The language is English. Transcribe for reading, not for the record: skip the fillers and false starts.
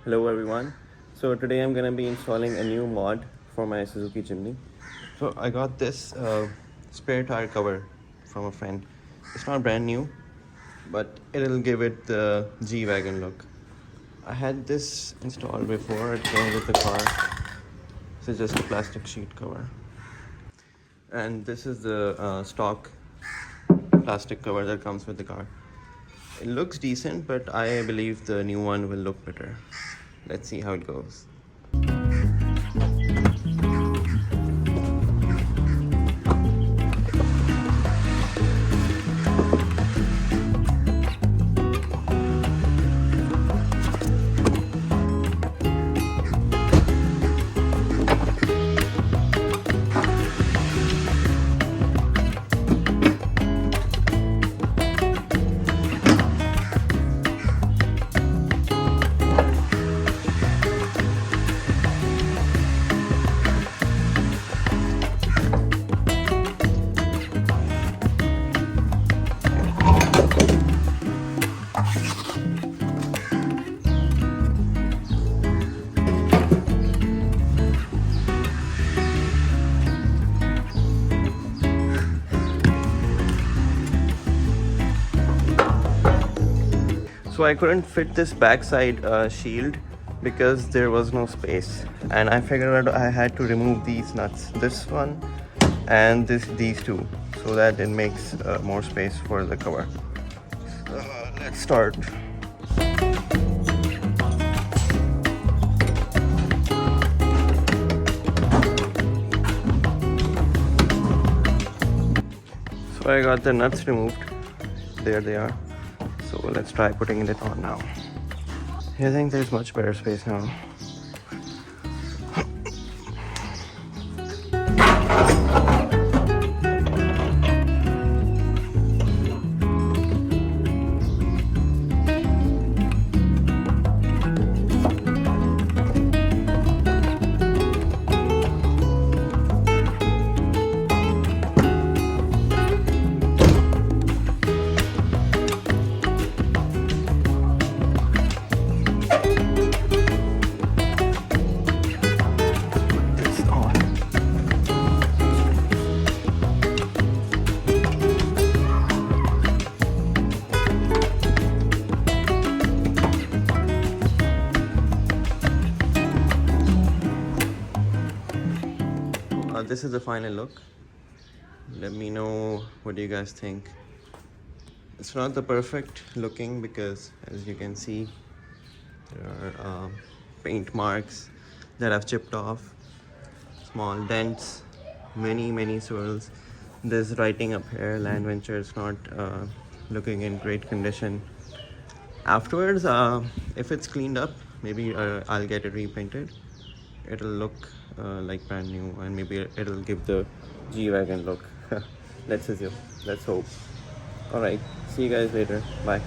Hello everyone. So today I'm gonna be installing a new mod for my Suzuki Jimny. So I got this spare tire cover from a friend. It's not brand new, but it'll give it the G-Wagon look. I had this installed before. It came with the car. This is just a plastic sheet cover. And this is the stock plastic cover that comes with the car. It looks decent, but I believe the new one will look better. Let's see how it goes. So I couldn't fit this backside shield because there was no space, and I figured out I had to remove these nuts, this one and these two, so that it makes more space for the cover. Let's start. So I got the nuts removed. There they are. So let's try putting it on now. I think there's much better space now. This is the final look. Let me know what you guys think. It's not the perfect looking because, as you can see, there are paint marks that I've chipped off, small dents, many swirls. There's writing up here, Land Venture is not looking in great condition. Afterwards, if it's cleaned up, maybe I'll get it repainted. It'll look like brand new, and maybe it'll give the G-Wagon look. Let's assume, let's hope. Alright, see you guys later. Bye.